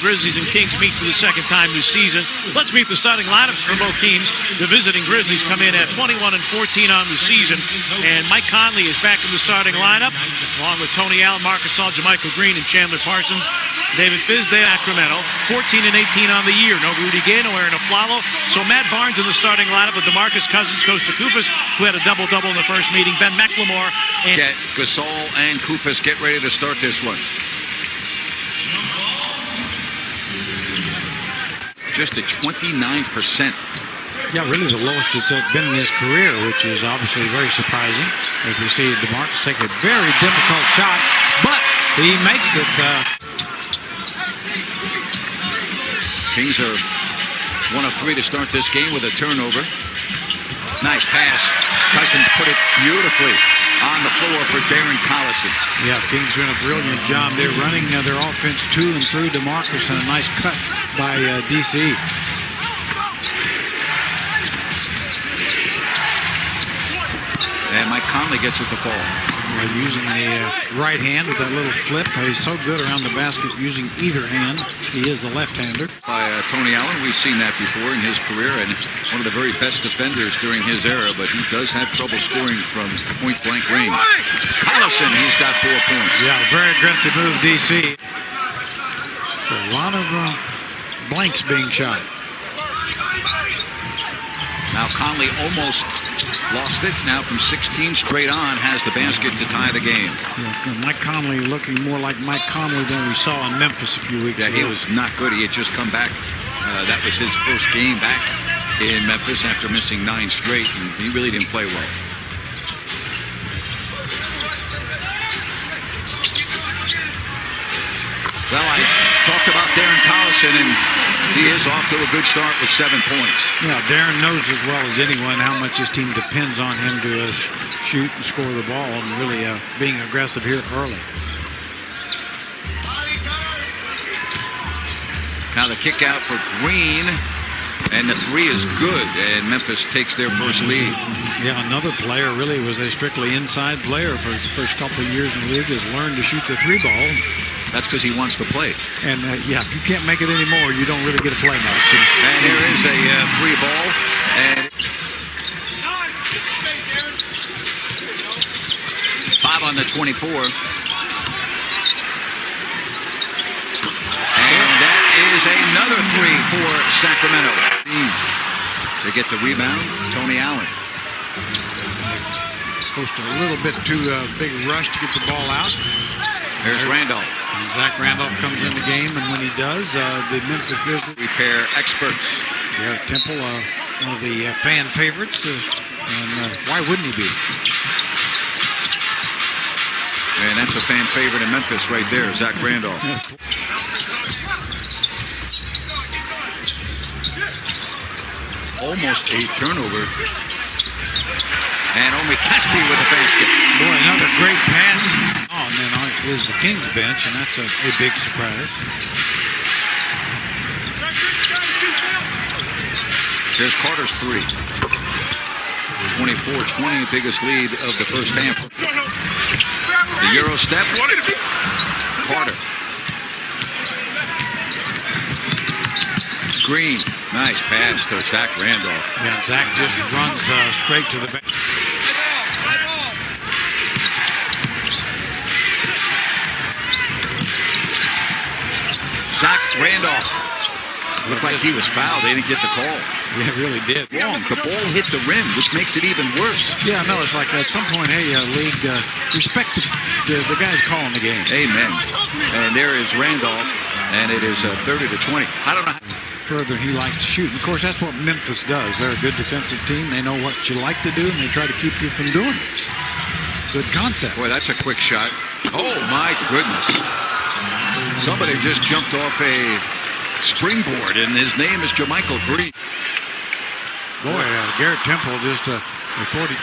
Grizzlies and Kings meet for the second time this season. Let's meet the starting lineups for both teams. The visiting Grizzlies come in at 21-14 on the season, and Mike Conley is back in the starting lineup, along with Tony Allen, Marcus Gasol, JaMychal Green, and Chandler Parsons. David Fisdale, Sacramento, 14-18 on the year. No Rudy Gay, no Aaron Aflalo. So Matt Barnes in the starting lineup with DeMarcus Cousins, Kosta Koufos, who had a double-double in the first meeting. Ben McLemore and Gasol and Koufos get ready to start this one. Just at 29%. Yeah, really the lowest it's been in his career, which is obviously very surprising. As we see DeMarcus take a very difficult shot, but he makes it. Kings are 1 of 3 to start this game with a turnover. Nice pass. Cousins put it beautifully on the floor for Darren Collison. Yeah, Kings doing a brilliant job. They're running their offense to and through DeMarcus, and a nice cut by DC. And Mike Conley gets it to fall. Using the right hand with that little flip. He's so good around the basket using either hand. He is a left-hander. By Tony Allen, we've seen that before in his career, and one of the very best defenders during his era, but he does have trouble scoring from point-blank range. Collison, he's got 4 points. Yeah, very aggressive move, DC. A lot of blanks being shot. Now Conley almost lost it. Now from 16 straight on has the basket to tie the game. Yeah, Mike Conley looking more like Mike Conley than we saw in Memphis a few weeks ago. Yeah, he was not good. He had just come back. That was his first game back in Memphis after missing 9 straight, and he really didn't play well. Well, I talked about Darren Collison, and he is off to a good start with 7 points. Yeah, Darren knows as well as anyone how much his team depends on him to shoot and score the ball, and really being aggressive here early. Now the kick out for Green, and the 3 is good, and Memphis takes their first lead. Yeah, another player really was a strictly inside player for the first couple of years in the league, has learned to shoot the 3 ball. That's because he wants to play. And, yeah, if you can't make it anymore, you don't really get to play much. And here is a 3 ball. And 5 on the 24. And that is another 3 for Sacramento. They get the rebound, Tony Allen. Post a little bit too big rush to get the ball out. Here's Randolph. And Zach Randolph comes in the game, and when he does, the Memphis Grizzlies repair experts. Garrett Temple, one of the fan favorites, and why wouldn't he be? And that's a fan favorite in Memphis right there, Zach Randolph. Almost a turnover. And only Caspi with the basket. Boy, another great pass. Oh, and then is the Kings bench, and that's a big surprise. There's Carter's 3. 24-20, biggest lead of the first half. The Euro step. Carter. Green. Nice pass to Zach Randolph. Yeah, and Zach just runs straight to the back. Zach Randolph. Looked like he was fouled. They didn't get the call. Yeah, it really did. Wrong. The ball hit the rim, which makes it even worse. Yeah, no, it's like at some point, hey, league, respect the guys calling the game. Amen. And there is Randolph, and it is 30-20. I don't know how further he likes to shoot. And of course, that's what Memphis does. They're a good defensive team. They know what you like to do, and they try to keep you from doing it. Good concept. Boy, that's a quick shot. Oh, my goodness. Somebody just jumped off a springboard, and his name is JaMychal Green. Boy, Garrett Temple just a 42%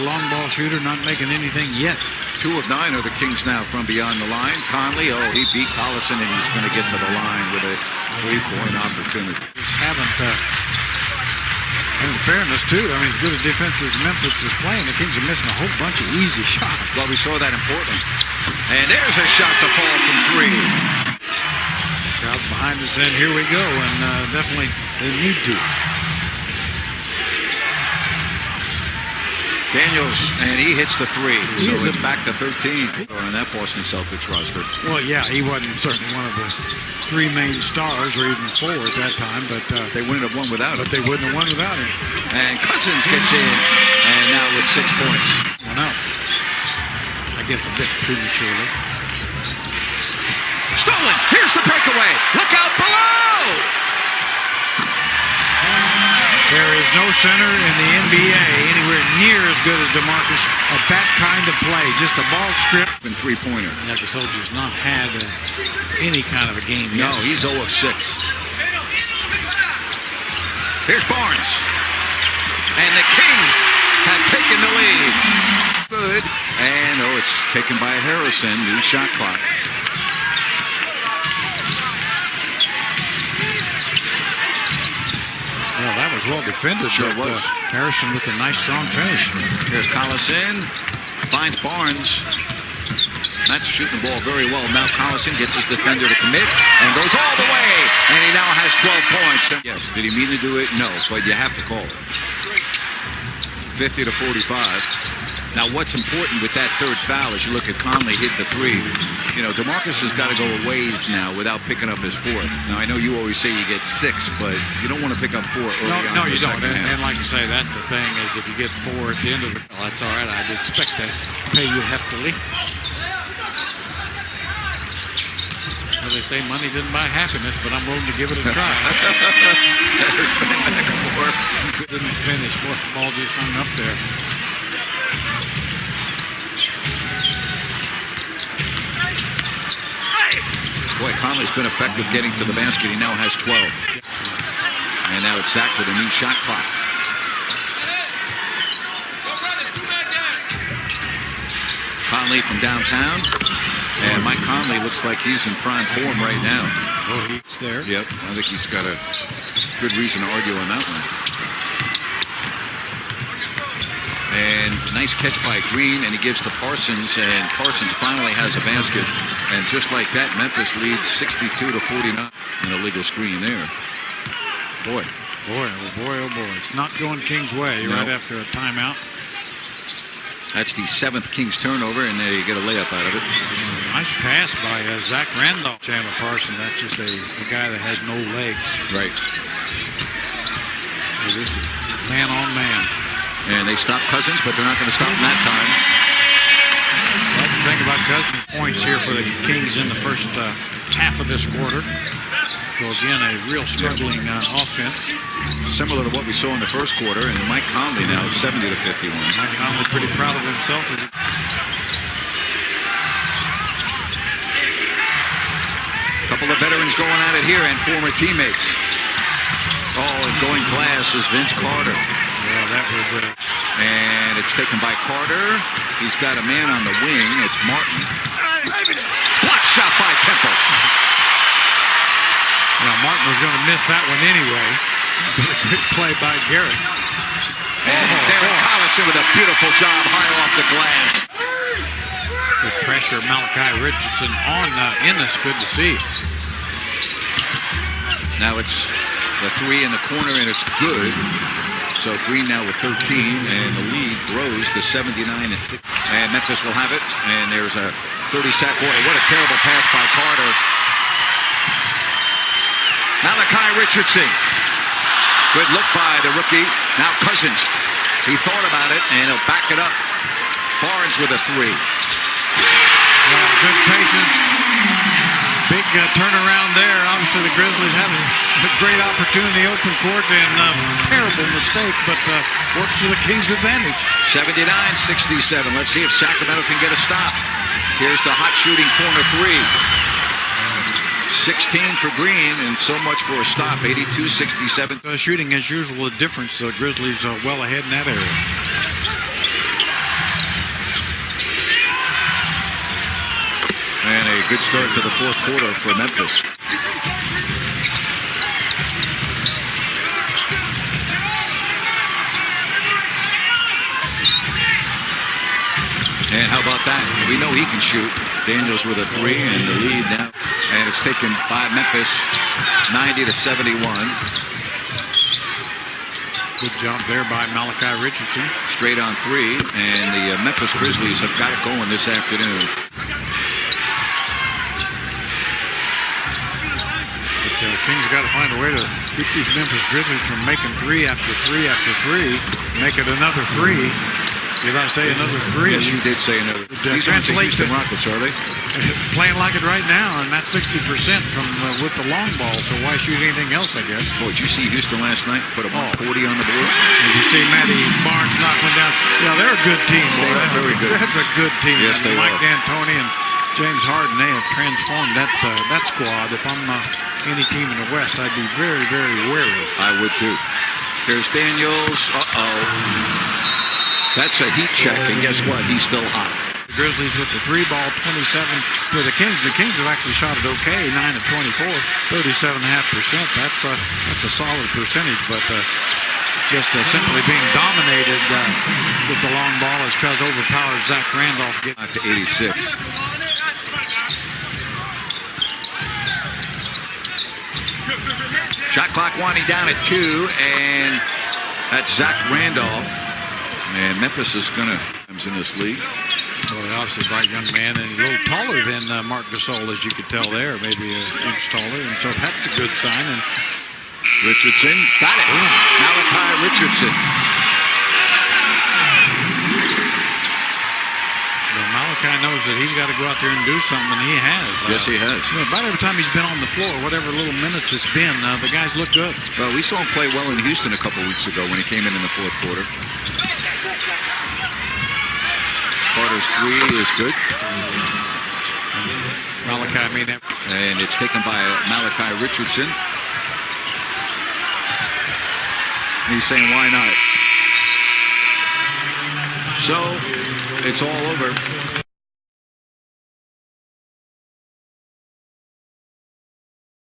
long ball shooter, not making anything yet. 2 of 9 are the Kings now from beyond the line. Conley, he beat Collison, and he's going to get to the line with a 3-point opportunity. Just haven't, in fairness, too, I mean, as good a defense as Memphis is playing, the Kings are missing a whole bunch of easy shots. Well, we saw that in Portland. And there's a shot to fall from 3. Crowd behind us, and here we go, and definitely they need to. Daniels, and he hits the three, so it's back to 13 on that Boston Celtics roster. Well, yeah, he wasn't certainly one of the three main stars, or even four at that time, but they wouldn't have won without him. But they wouldn't have won without him. And Cousins gets in, and now with 6 points. Well, no, I guess a bit prematurely. Stolen. Here's the breakaway. Look out below. There is no center in the NBA anywhere near as good as DeMarcus at that kind of play. Just a ball strip. And three-pointer. Yeah, the Soldier's not had any kind of a game yet. No, he's 0 of 6. Here's Barnes. And the Kings have taken the lead. Good. And, it's taken by Harrison. New shot clock. Well, that was well defended. Sure was. Harrison with a nice, strong finish. Here's Collison. Finds Barnes. That's shooting the ball very well. Now Collison gets his defender to commit and goes all the way. And he now has 12 points. Yes, did he mean to do it? No, but you have to call it. 50 to 45. Now, what's important with that third foul is you look at Conley hit the three. You know, DeMarcus has got to go a ways now without picking up his fourth. Now, I know you always say you get 6, but you don't want to pick up 4 early on. No, in you the don't. second half. And like you say, that's the thing is if you get 4 at the end of it, well, that's all right. I'd expect that. Pay you heftily. Well, they say money didn't buy happiness, but I'm willing to give it a try. Didn't finish. The ball just hung up there. Boy, Conley's been effective getting to the basket. He now has 12. And now it's Zach with a new shot clock. Conley from downtown. And Mike Conley looks like he's in prime form right now. Oh, he's there. Yep, I think he's got a good reason to argue on that one. And nice catch by Green, and he gives to Parsons, and Parsons finally has a basket. And just like that, Memphis leads 62 to 49. An illegal screen there. Boy. Boy, oh boy, oh boy. It's not going Kings' way right after a timeout. That's the 7th Kings turnover, and there you get a layup out of it. Nice pass by Zach Randolph. Chandler Parsons, that's just a guy that has no legs. Right. Well, this is man on man. And they stop Cousins, but they're not going to stop him that time. That's the thing about Cousins. Points here for the Kings in the first half of this quarter. So again, a real struggling offense. Similar to what we saw in the first quarter, and Mike Conley now is 70 to 51. Mike Conley pretty proud of himself. Couple of veterans going at it here, and former teammates. Oh, and going glass is Vince Carter. Yeah, that was and it's taken by Carter. He's got a man on the wing. It's Martin. Block shot by Temple. Now, Martin was going to miss that one anyway. Good play by Garrett. And Derek Collison with a beautiful job high off the glass. Good pressure, Malachi Richardson on Ennis. Good to see. Now it's the 3 in the corner, and it's good. So Green now with 13, and the lead grows to 79 and 6. And Memphis will have it, and there's a 30-sack. Boy, what a terrible pass by Carter. Malachi Richardson. Good look by the rookie. Now Cousins. He thought about it, and he'll back it up. Barnes with a 3. Good patience. Big turnaround there. Obviously, the Grizzlies have a great opportunity, open court, and terrible mistake, but works to the Kings' advantage. 79-67. Let's see if Sacramento can get a stop. Here's the hot shooting corner 3. 16 for Green, and so much for a stop. 82-67. Shooting as usual, a difference. The Grizzlies are well ahead in that area. And a good start to the fourth quarter for Memphis. And how about that? We know he can shoot. Daniels with a 3 and the lead now. And And it's taken by Memphis 90-71. Good jump there by Malachi Richardson. Straight on three, and the Memphis Grizzlies have got it going this afternoon. But Kings got to find a way to keep these Memphis Grizzlies from making three after three after three. Make it another three. Did I say another three? Yes, you did say another. These aren't the Houston Rockets, are they? Playing like it right now, and that's 60% from with the long ball. So why shoot anything else? I guess. Boy, did you see Houston last night? Put a 40 on the board. Did you see Matty Barnes knock one down? Yeah, they're a good team. Boy. They are very good. That's a good team. Yes, they Mike are. D'Antoni and James Harden, they have transformed that squad. If I'm any team in the West, I'd be very, very wary. I would too. There's Daniels. That's a heat check, and guess what? He's still hot. The Grizzlies with the 3-ball, 27 for the Kings. The Kings have actually shot it okay, 9 of 24, 37.5%. That's a solid percentage, but just simply being dominated with the long ball is because overpowers Zach Randolph. Back to 86. Shot clock winding down at 2, and that's Zach Randolph. And Memphis is going to in this league. Well, obviously a bright young man, and he's a little taller than Marc Gasol, as you could tell there, maybe an inch taller, and so that's a good sign. And Richardson got it. Malachi Richardson. Well, Malachi knows that he's got to go out there and do something, and he has. Yes, he has. About every time he's been on the floor, whatever little minutes it's been, the guys look good. Well, we saw him play well in Houston a couple weeks ago when he came in the fourth quarter. Carter's three is good. Malachi made that. And it's taken by Malachi Richardson. He's saying, why not? So, it's all over.